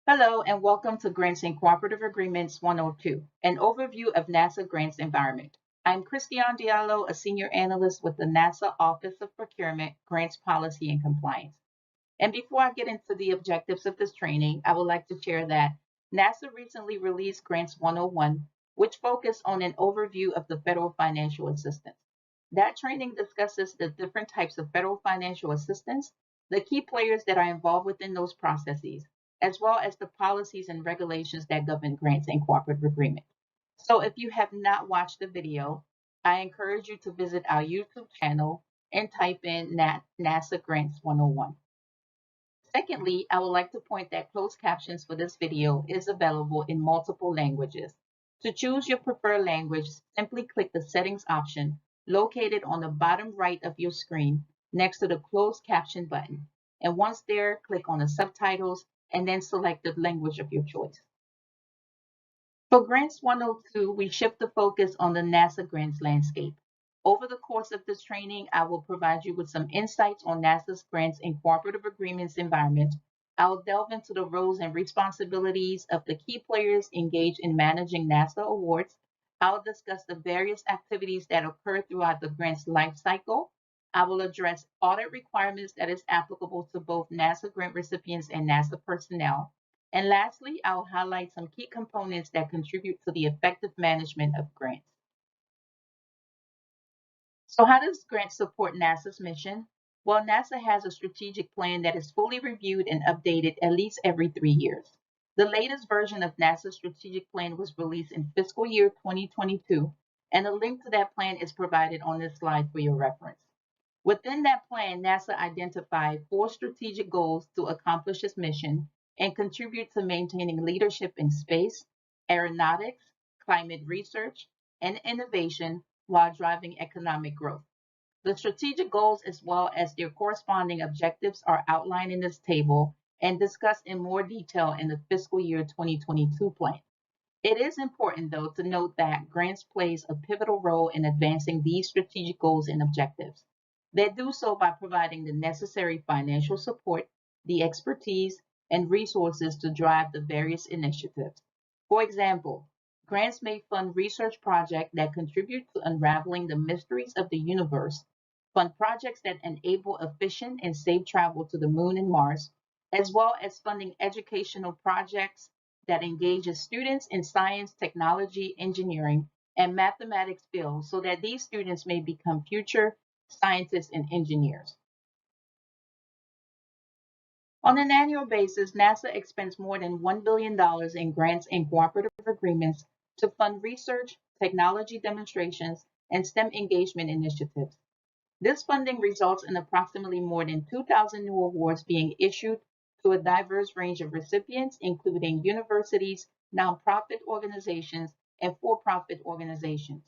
Hello and welcome to Grants and Cooperative Agreements 102, an overview of NASA grants environment. I'm Christiane Diallo, a senior analyst with the NASA Office of Procurement, Grants Policy and Compliance. And before I get into the objectives of this training, I would like to share that NASA recently released Grants 101, which focused on an overview of the federal financial assistance. That training discusses the different types of federal financial assistance, the key players that are involved within those processes, as well as the policies and regulations that govern grants and cooperative agreements. So if you have not watched the video, I encourage you to visit our YouTube channel and type in NASA Grants 101. Secondly, I would like to point that closed captions for this video is available in multiple languages. To choose your preferred language, simply click the settings option located on the bottom right of your screen next to the closed caption button. And once there, click on the subtitles and then select the language of your choice. For Grants 102, we shift the focus on the NASA grants landscape. Over the course of this training, I will provide you with some insights on NASA's grants and cooperative agreements environment. I'll delve into the roles and responsibilities of the key players engaged in managing NASA awards. I'll discuss the various activities that occur throughout the grant's life cycle. I will address audit requirements that is applicable to both NASA grant recipients and NASA personnel. And lastly, I'll highlight some key components that contribute to the effective management of grants. So how does grant support NASA's mission? Well, NASA has a strategic plan that is fully reviewed and updated at least every 3 years. The latest version of NASA's strategic plan was released in fiscal year 2022, and a link to that plan is provided on this slide for your reference. Within that plan, NASA identified 4 strategic goals to accomplish its mission and contribute to maintaining leadership in space, aeronautics, climate research, and innovation while driving economic growth. The strategic goals, as well as their corresponding objectives, are outlined in this table and discussed in more detail in the fiscal year 2022 plan. It is important, though, to note that grants plays a pivotal role in advancing these strategic goals and objectives. They do so by providing the necessary financial support, the expertise, and resources to drive the various initiatives. For example, grants may fund research projects that contribute to unraveling the mysteries of the universe, fund projects that enable efficient and safe travel to the moon and Mars, as well as funding educational projects that engages students in science, technology, engineering, and mathematics fields so that these students may become future scientists and engineers. On an annual basis, NASA expends more than $1 billion in grants and cooperative agreements to fund research, technology demonstrations, and STEM engagement initiatives. This funding results in approximately more than 2,000 new awards being issued to a diverse range of recipients, including universities, nonprofit organizations, and for-profit organizations.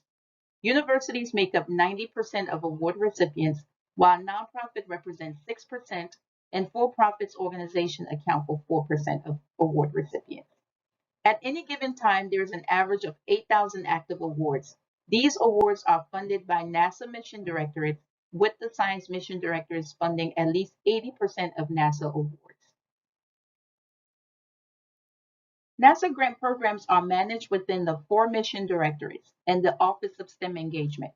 Universities make up 90% of award recipients, while nonprofit represents 6%, and for-profits organizations account for 4% of award recipients. At any given time, there is an average of 8,000 active awards. These awards are funded by NASA mission directorates, with the science mission directors funding at least 80% of NASA awards. NASA grant programs are managed within the 4 mission directorates and the Office of STEM Engagement.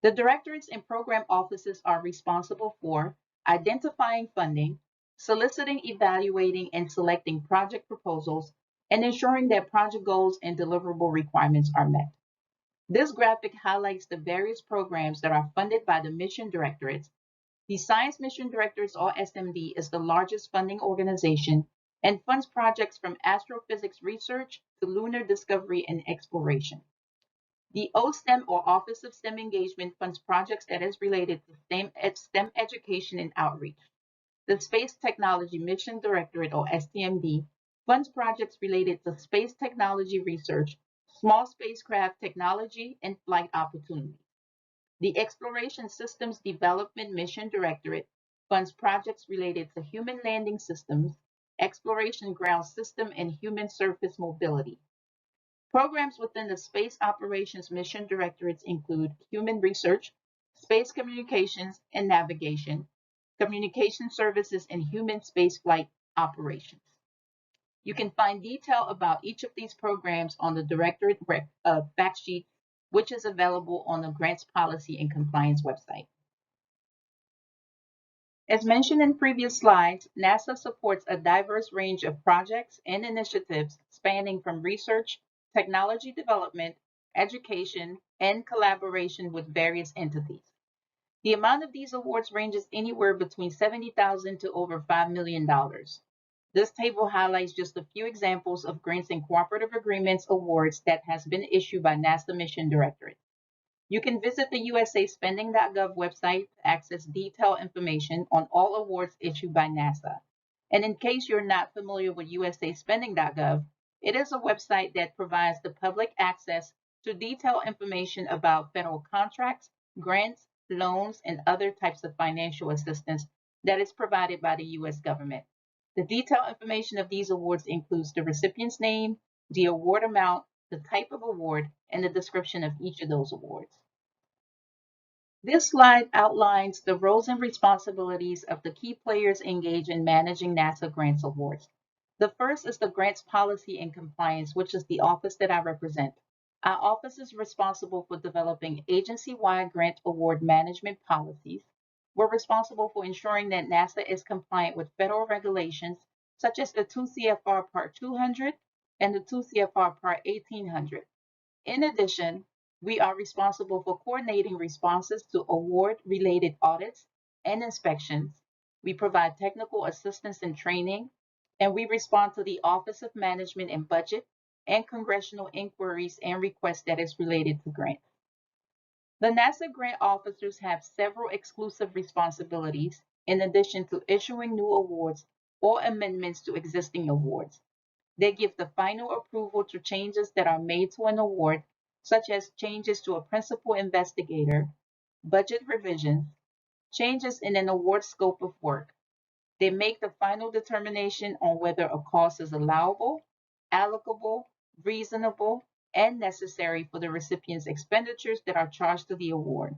The directorates and program offices are responsible for identifying funding, soliciting, evaluating, and selecting project proposals, and ensuring that project goals and deliverable requirements are met. This graphic highlights the various programs that are funded by the mission directorates. The Science Mission Directors, or SMD, is the largest funding organization and funds projects from astrophysics research to lunar discovery and exploration. The OSTEM, or Office of STEM Engagement, funds projects that is related to STEM education and outreach. The Space Technology Mission Directorate, or STMD, funds projects related to space technology research, small spacecraft technology, and flight opportunities. The Exploration Systems Development Mission Directorate funds projects related to human landing systems, exploration ground system, and human surface mobility. Programs within the Space Operations Mission Directorates include human research, space communications and navigation, communication services, and human spaceflight operations. You can find detail about each of these programs on the Directorate fact sheet, which is available on the Grants Policy and Compliance website. As mentioned in previous slides, NASA supports a diverse range of projects and initiatives spanning from research, technology development, education, and collaboration with various entities. The amount of these awards ranges anywhere between $70,000 to over $5 million. This table highlights just a few examples of grants and cooperative agreements awards that has been issued by NASA Mission Directorate. You can visit the usaspending.gov website to access detailed information on all awards issued by NASA. And in case you're not familiar with usaspending.gov, it is a website that provides the public access to detailed information about federal contracts, grants, loans, and other types of financial assistance that is provided by the U.S. government. The detailed information of these awards includes the recipient's name, the award amount, the type of award, and the description of each of those awards. This slide outlines the roles and responsibilities of the key players engaged in managing NASA grants awards. The first is the Grants Policy and Compliance, which is the office that I represent. Our office is responsible for developing agency-wide grant award management policies. We're responsible for ensuring that NASA is compliant with federal regulations, such as the 2 CFR Part 200 and the 2 CFR Part 1800. In addition, we are responsible for coordinating responses to award-related audits and inspections. We provide technical assistance and training, and we respond to the Office of Management and Budget and congressional inquiries and requests that is related to grants. The NASA grant officers have several exclusive responsibilities in addition to issuing new awards or amendments to existing awards. They give the final approval to changes that are made to an award, such as changes to a principal investigator, budget revisions, changes in an award scope of work. They make the final determination on whether a cost is allowable, allocable, reasonable, and necessary for the recipient's expenditures that are charged to the award.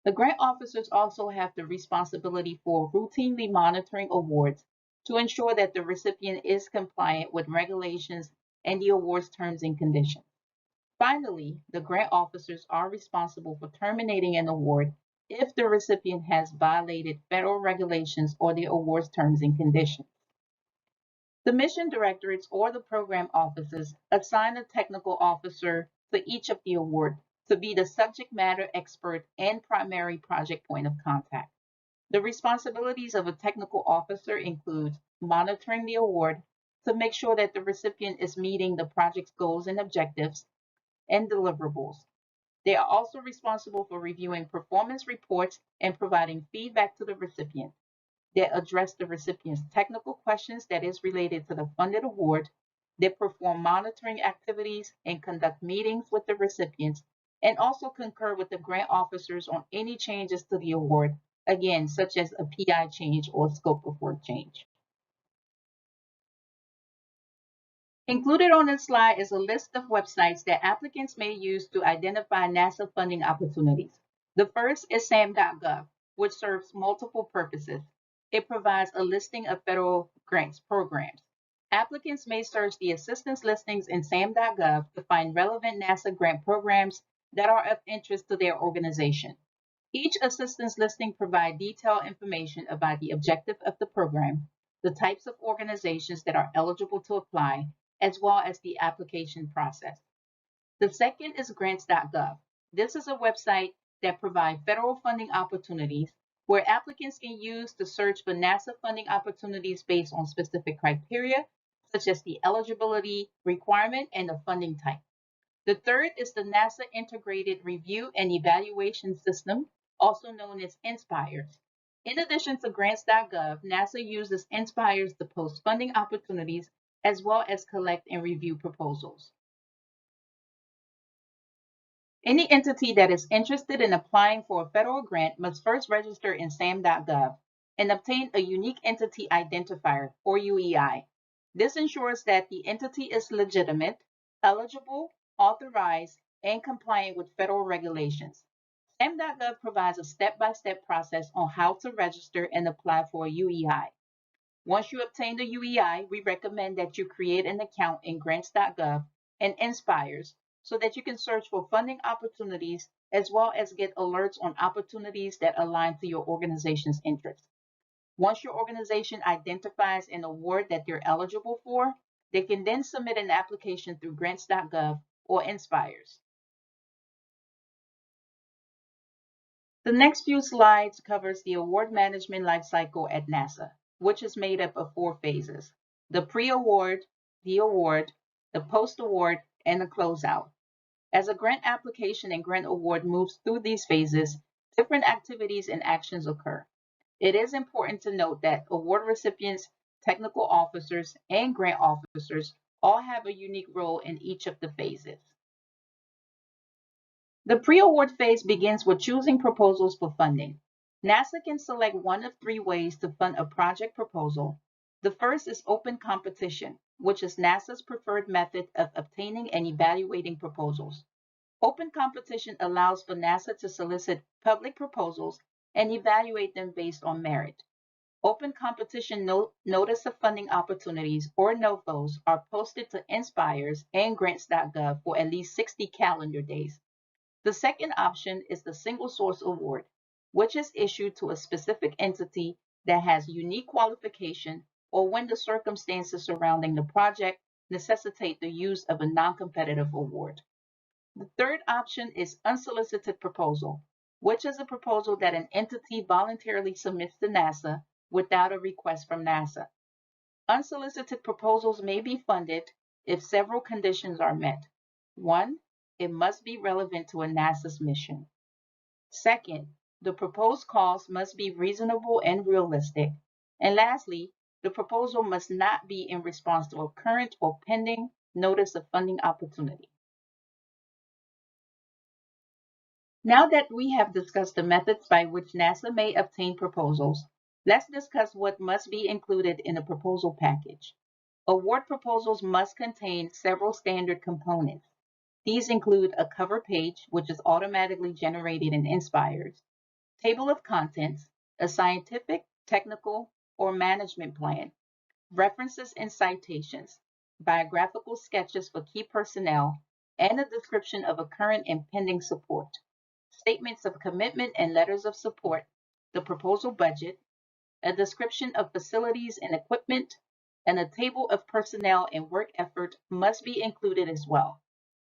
The grant officers also have the responsibility for routinely monitoring awards to ensure that the recipient is compliant with regulations and the award's terms and conditions. Finally, the grant officers are responsible for terminating an award if the recipient has violated federal regulations or the award's terms and conditions. The mission directorates or the program offices assign a technical officer to each of the awards to be the subject matter expert and primary project point of contact. The responsibilities of a technical officer include monitoring the award to make sure that the recipient is meeting the project's goals and objectives and deliverables. They are also responsible for reviewing performance reports and providing feedback to the recipient. They address the recipient's technical questions that is related to the funded award. They perform monitoring activities and conduct meetings with the recipients and also concur with the grant officers on any changes to the award, again, such as a PI change or scope of work change. Included on this slide is a list of websites that applicants may use to identify NASA funding opportunities. The first is sam.gov, which serves multiple purposes. It provides a listing of federal grants programs. Applicants may search the assistance listings in sam.gov to find relevant NASA grant programs that are of interest to their organization. Each assistance listing provides detailed information about the objective of the program, the types of organizations that are eligible to apply, as well as the application process. The second is grants.gov. This is a website that provides federal funding opportunities where applicants can use to search for NASA funding opportunities based on specific criteria, such as the eligibility requirement and the funding type. The third is the NASA Integrated Review and Evaluation System, also known as INSPIRES. In addition to grants.gov, NASA uses INSPIRES to post funding opportunities as well as collect and review proposals. Any entity that is interested in applying for a federal grant must first register in sam.gov and obtain a Unique Entity Identifier, or UEI. This ensures that the entity is legitimate, eligible, authorized, and compliant with federal regulations. sam.gov provides a step-by-step process on how to register and apply for a UEI. Once you obtain the UEI, we recommend that you create an account in grants.gov and Inspires so that you can search for funding opportunities as well as get alerts on opportunities that align to your organization's interests. Once your organization identifies an award that they're eligible for, they can then submit an application through grants.gov or Inspires. The next few slides covers the award management lifecycle at NASA, which is made up of 4 phases: the pre-award, the award, the post-award, and the closeout. As a grant application and grant award moves through these phases, different activities and actions occur. It is important to note that award recipients, technical officers, and grant officers all have a unique role in each of the phases. The pre-award phase begins with choosing proposals for funding. NASA can select one of 3 ways to fund a project proposal. The first is open competition, which is NASA's preferred method of obtaining and evaluating proposals. Open competition allows for NASA to solicit public proposals and evaluate them based on merit. Open competition notice of funding opportunities or NOFOs are posted to Inspires and grants.gov for at least 60 calendar days. The second option is the single source award, which is issued to a specific entity that has unique qualification or when the circumstances surrounding the project necessitate the use of a non-competitive award. The third option is unsolicited proposal, which is a proposal that an entity voluntarily submits to NASA without a request from NASA. Unsolicited proposals may be funded if several conditions are met. 1, it must be relevant to a NASA's mission. Second, the proposed cost must be reasonable and realistic. And lastly, the proposal must not be in response to a current or pending notice of funding opportunity. Now that we have discussed the methods by which NASA may obtain proposals, let's discuss what must be included in a proposal package. Award proposals must contain several standard components. These include a cover page, which is automatically generated in Inspires, table of contents, a scientific, technical, or management plan, references and citations, biographical sketches for key personnel, and a description of a current and pending support, statements of commitment and letters of support, the proposal budget, a description of facilities and equipment, and a table of personnel and work effort must be included as well.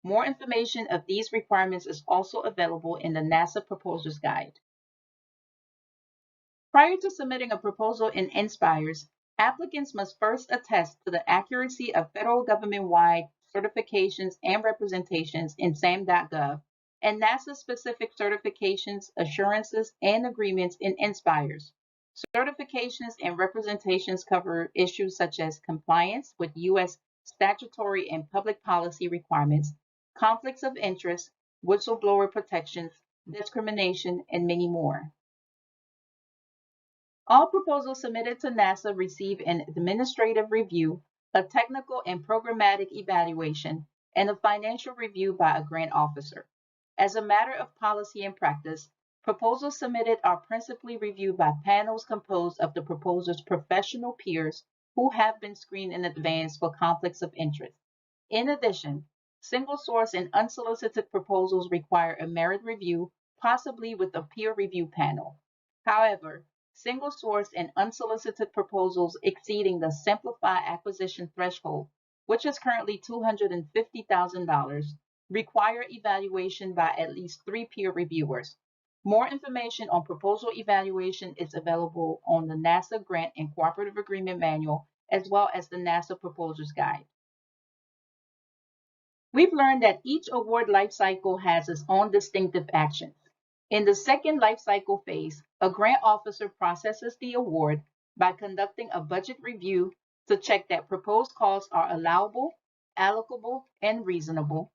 More information of these requirements is also available in the NASA Proposals Guide. Prior to submitting a proposal in Inspires, applicants must first attest to the accuracy of federal government-wide certifications and representations in SAM.gov and NASA-specific certifications, assurances, and agreements in Inspires. Certifications and representations cover issues such as compliance with U.S. statutory and public policy requirements, conflicts of interest, whistleblower protections, discrimination, and many more. All proposals submitted to NASA receive an administrative review, a technical and programmatic evaluation, and a financial review by a grant officer. As a matter of policy and practice, proposals submitted are principally reviewed by panels composed of the proposer's professional peers who have been screened in advance for conflicts of interest. In addition, single source and unsolicited proposals require a merit review, possibly with a peer review panel. However, single source and unsolicited proposals exceeding the Simplify acquisition threshold, which is currently $250,000, require evaluation by at least 3 peer reviewers. More information on proposal evaluation is available on the NASA Grant and Cooperative Agreement Manual, as well as the NASA Proposals Guide. We've learned that each award lifecycle has its own distinctive actions. In the second lifecycle phase, a grant officer processes the award by conducting a budget review to check that proposed costs are allowable, allocable, and reasonable.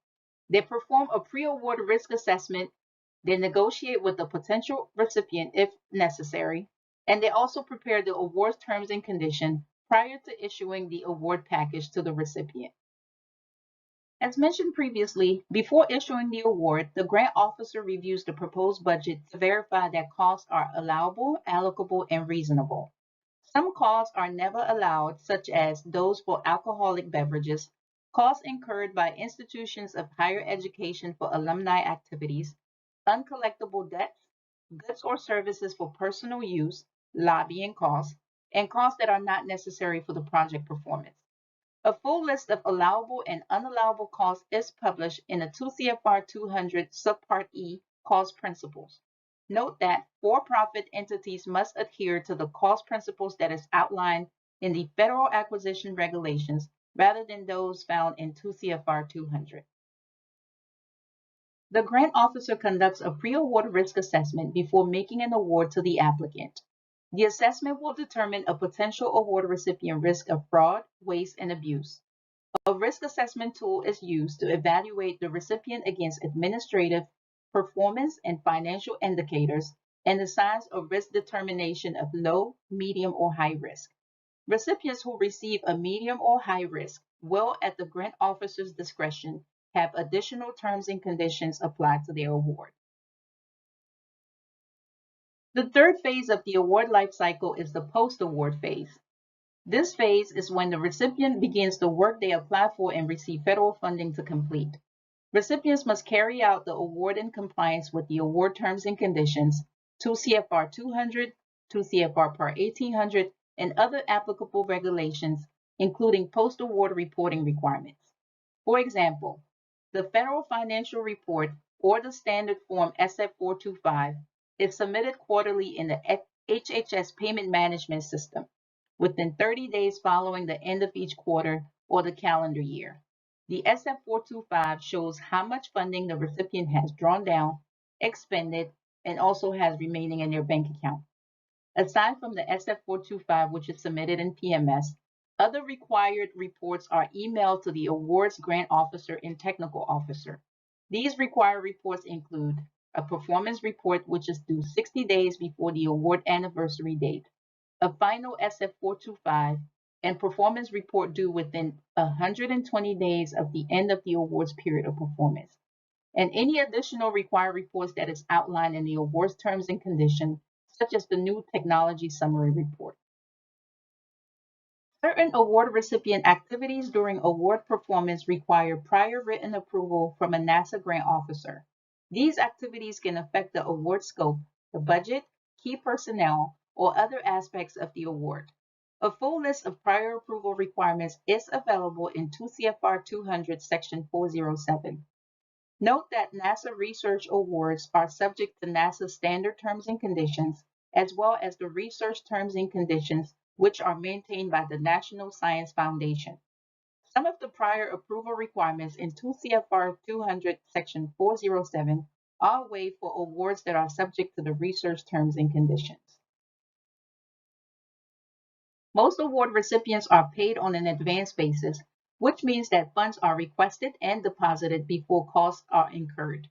They perform a pre-award risk assessment. They negotiate with the potential recipient if necessary, and they also prepare the award terms and conditions prior to issuing the award package to the recipient. As mentioned previously, before issuing the award, the grant officer reviews the proposed budget to verify that costs are allowable, allocable, and reasonable. Some costs are never allowed, such as those for alcoholic beverages, costs incurred by institutions of higher education for alumni activities, uncollectible debts, goods or services for personal use, lobbying costs, and costs that are not necessary for the project performance. A full list of allowable and unallowable costs is published in a 2 CFR 200 Subpart E cost principles. Note that for-profit entities must adhere to the cost principles that is outlined in the Federal Acquisition Regulations rather than those found in 2 CFR 200. The grant officer conducts a pre-award risk assessment before making an award to the applicant. The assessment will determine a potential award recipient risk of fraud, waste, and abuse. A risk assessment tool is used to evaluate the recipient against administrative, performance, and financial indicators and assigns a risk determination of low, medium, or high risk. Recipients who receive a medium or high risk will, at the grant officer's discretion, have additional terms and conditions applied to their award. The third phase of the award life cycle is the post-award phase. This phase is when the recipient begins the work they apply for and receive federal funding to complete. Recipients must carry out the award in compliance with the award terms and conditions, 2 CFR 200, 2 CFR Part 1800, and other applicable regulations, including post-award reporting requirements. For example, the Federal Financial Report or the Standard Form SF-425 is submitted quarterly in the HHS Payment Management System within 30 days following the end of each quarter or the calendar year. The SF-425 shows how much funding the recipient has drawn down, expended, and also has remaining in their bank account. Aside from the SF-425, which is submitted in PMS, other required reports are emailed to the awards grant officer and technical officer. These required reports include a performance report, which is due 60 days before the award anniversary date, a final SF-425, and performance report due within 120 days of the end of the awards period of performance, and any additional required reports that is outlined in the awards terms and conditions, such as the new technology summary report. Certain award recipient activities during award performance require prior written approval from a NASA grant officer. These activities can affect the award scope, the budget, key personnel, or other aspects of the award. A full list of prior approval requirements is available in 2 CFR 200 Section 407. Note that NASA research awards are subject to NASA standard terms and conditions, as well as the research terms and conditions which are maintained by the National Science Foundation. Some of the prior approval requirements in 2 CFR 200 Section 407 are waived for awards that are subject to the research terms and conditions. Most award recipients are paid on an advance basis, which means that funds are requested and deposited before costs are incurred.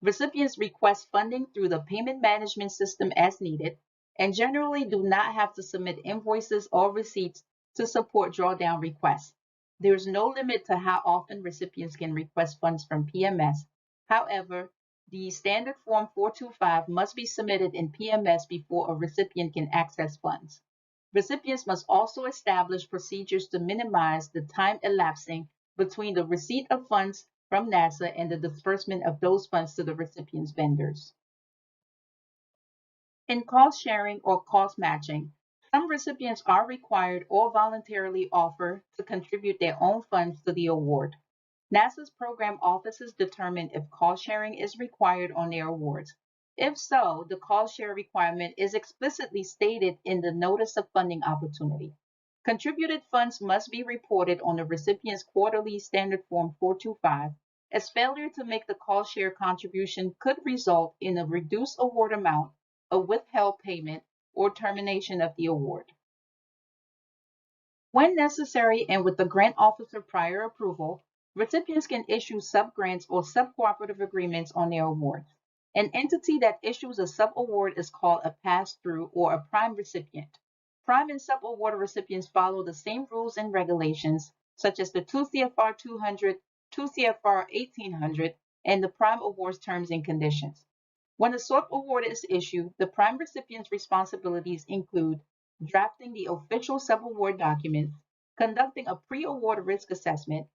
Recipients request funding through the payment management system as needed and generally do not have to submit invoices or receipts to support drawdown requests. There is no limit to how often recipients can request funds from PMS. However, the standard Form 425 must be submitted in PMS before a recipient can access funds. Recipients must also establish procedures to minimize the time elapsing between the receipt of funds from NASA and the disbursement of those funds to the recipient's vendors. In cost sharing or cost matching, some recipients are required or voluntarily offer to contribute their own funds to the award. NASA's program offices determine if cost sharing is required on their awards. If so, the cost share requirement is explicitly stated in the Notice of Funding Opportunity. Contributed funds must be reported on the recipient's quarterly standard Form 425, as failure to make the cost share contribution could result in a reduced award amount, a withheld payment, or termination of the award. When necessary and with the grant officer prior approval, recipients can issue subgrants or sub-cooperative agreements on their awards. An entity that issues a sub-award is called a pass-through or a prime recipient. Prime and sub-award recipients follow the same rules and regulations, such as the 2 CFR 200, 2 CFR 1800, and the prime awards terms and conditions. When a sub-award is issued, the prime recipient's responsibilities include drafting the official subaward documents, conducting a pre-award risk assessment,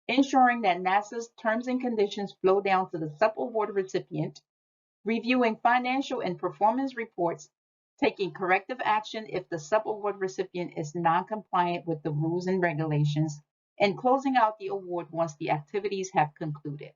ensuring that NASA's terms and conditions flow down to the subaward recipient, reviewing financial and performance reports, taking corrective action if the subaward recipient is non-compliant with the rules and regulations, and closing out the award once the activities have concluded.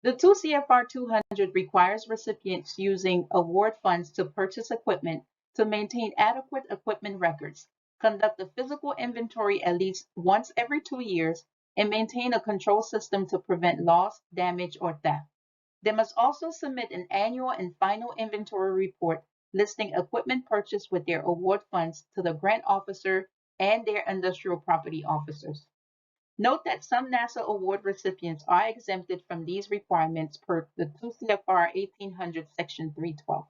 The 2 CFR 200 requires recipients using award funds to purchase equipment to maintain adequate equipment records, conduct a physical inventory at least once every 2 years, and maintain a control system to prevent loss, damage, or theft. They must also submit an annual and final inventory report listing equipment purchased with their award funds to the grant officer and their industrial property officers. Note that some NASA award recipients are exempted from these requirements per the 2 CFR 1800 Section 312,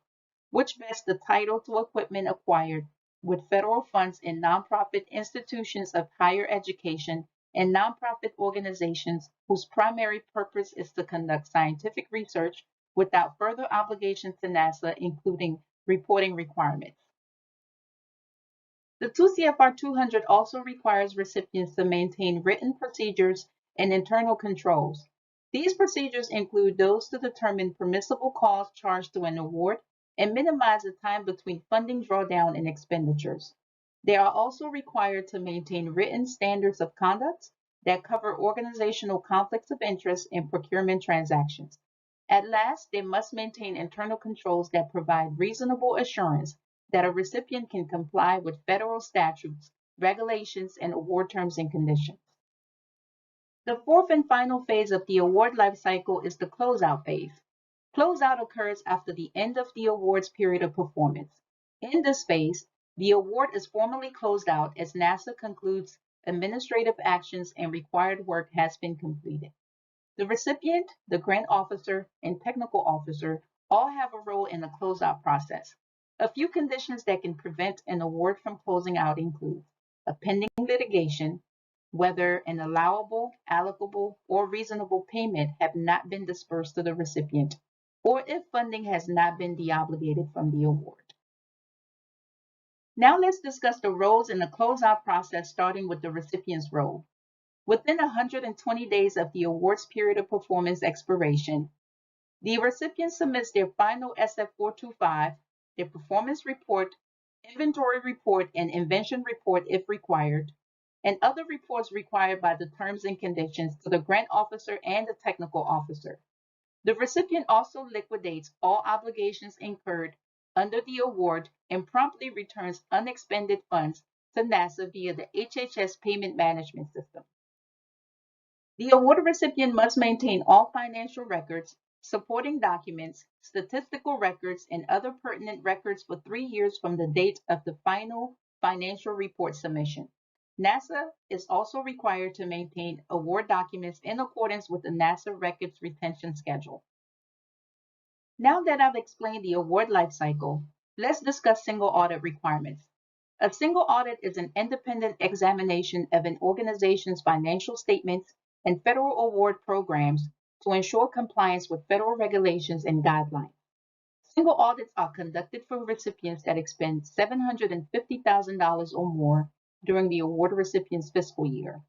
which vests the title to equipment acquired with federal funds in nonprofit institutions of higher education and nonprofit organizations whose primary purpose is to conduct scientific research without further obligation to NASA, including reporting requirements. The 2 CFR 200 also requires recipients to maintain written procedures and internal controls. These procedures include those to determine permissible costs charged to an award and minimize the time between funding drawdown and expenditures. They are also required to maintain written standards of conduct that cover organizational conflicts of interest in procurement transactions. At last, they must maintain internal controls that provide reasonable assurance that a recipient can comply with federal statutes, regulations, and award terms and conditions. The fourth and final phase of the award lifecycle is the closeout phase. Closeout occurs after the end of the award's period of performance. In this phase, the award is formally closed out as NASA concludes administrative actions and required work has been completed. The recipient, the grant officer, and technical officer all have a role in the closeout process. A few conditions that can prevent an award from closing out include a pending litigation, whether an allowable, allocable, or reasonable payment have not been dispersed to the recipient, or if funding has not been deobligated from the award. Now let's discuss the roles in the closeout process, starting with the recipient's role. Within 120 days of the award's period of performance expiration, the recipient submits their final SF-425, their performance report, inventory report, and invention report if required, and other reports required by the terms and conditions to the grant officer and the technical officer. The recipient also liquidates all obligations incurred under the award and promptly returns unexpended funds to NASA via the HHS payment management system. The award recipient must maintain all financial records, supporting documents, statistical records, and other pertinent records for 3 years from the date of the final financial report submission. NASA is also required to maintain award documents in accordance with the NASA Records Retention Schedule. Now that I've explained the award lifecycle, let's discuss single audit requirements. A single audit is an independent examination of an organization's financial statements and federal award programs to ensure compliance with federal regulations and guidelines. Single audits are conducted for recipients that expend $750,000 or more during the award recipient's fiscal year.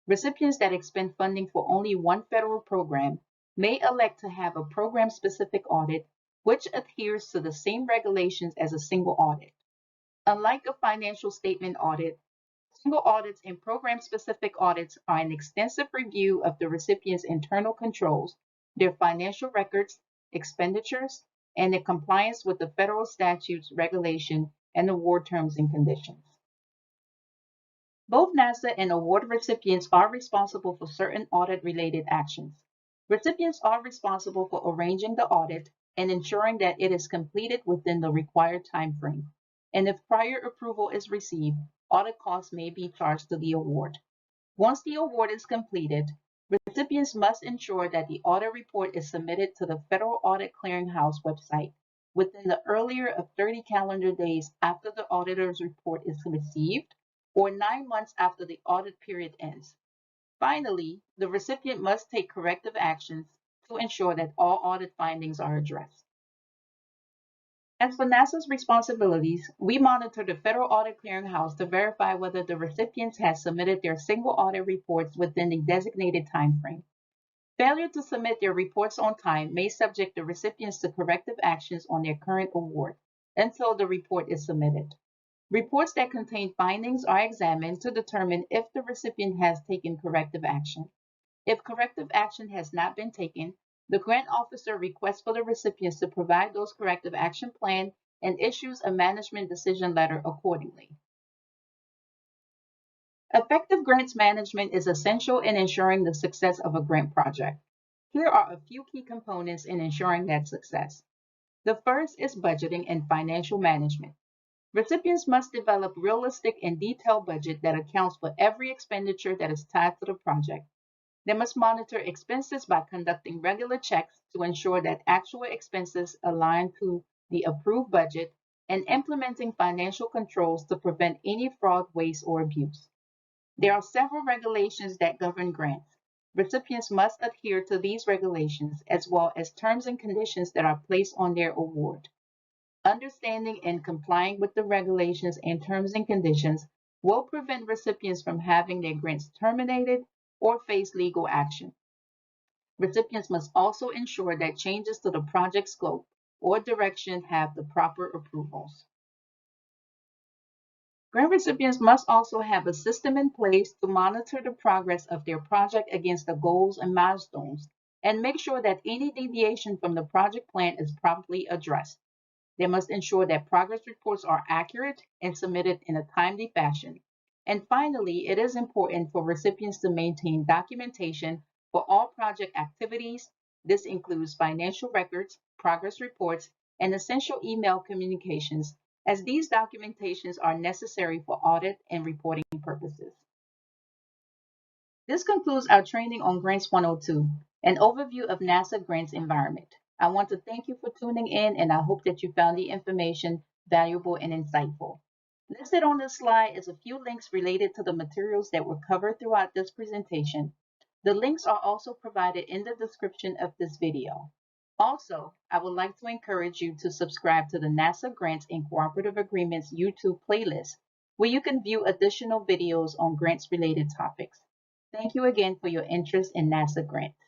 Recipients that expend funding for only one federal program may elect to have a program-specific audit, which adheres to the same regulations as a single audit. Unlike a financial statement audit, single audits and program-specific audits are an extensive review of the recipient's internal controls, their financial records, expenditures, and their compliance with the federal statutes, regulation, and award terms and conditions. Both NASA and award recipients are responsible for certain audit-related actions. Recipients are responsible for arranging the audit and ensuring that it is completed within the required time frame. And if prior approval is received, audit costs may be charged to the award. Once the award is completed, recipients must ensure that the audit report is submitted to the Federal Audit Clearinghouse website within the earlier of 30 calendar days after the auditor's report is received, or 9 months after the audit period ends. Finally, the recipient must take corrective actions to ensure that all audit findings are addressed. As for NASA's responsibilities, we monitor the Federal Audit Clearinghouse to verify whether the recipients have submitted their single audit reports within the designated time frame. Failure to submit their reports on time may subject the recipients to corrective actions on their current award until the report is submitted. Reports that contain findings are examined to determine if the recipient has taken corrective action. If corrective action has not been taken, the grant officer requests for the recipients to provide those corrective action plan and issues a management decision letter accordingly. Effective grants management is essential in ensuring the success of a grant project. Here are a few key components in ensuring that success. The first is budgeting and financial management. Recipients must develop realistic and detailed budget that accounts for every expenditure that is tied to the project. They must monitor expenses by conducting regular checks to ensure that actual expenses align to the approved budget and implementing financial controls to prevent any fraud, waste, or abuse. There are several regulations that govern grants. Recipients must adhere to these regulations as well as terms and conditions that are placed on their award. Understanding and complying with the regulations and terms and conditions will prevent recipients from having their grants terminated or face legal action. Recipients must also ensure that changes to the project scope or direction have the proper approvals. Grant recipients must also have a system in place to monitor the progress of their project against the goals and milestones and make sure that any deviation from the project plan is promptly addressed. They must ensure that progress reports are accurate and submitted in a timely fashion. And finally, it is important for recipients to maintain documentation for all project activities. This includes financial records, progress reports, and essential email communications, as these documentations are necessary for audit and reporting purposes. This concludes our training on Grants 102, an overview of NASA grants environment. I want to thank you for tuning in, and I hope that you found the information valuable and insightful. Listed on this slide is a few links related to the materials that were covered throughout this presentation. The links are also provided in the description of this video. Also, I would like to encourage you to subscribe to the NASA Grants and Cooperative Agreements YouTube playlist, where you can view additional videos on grants-related topics. Thank you again for your interest in NASA grants.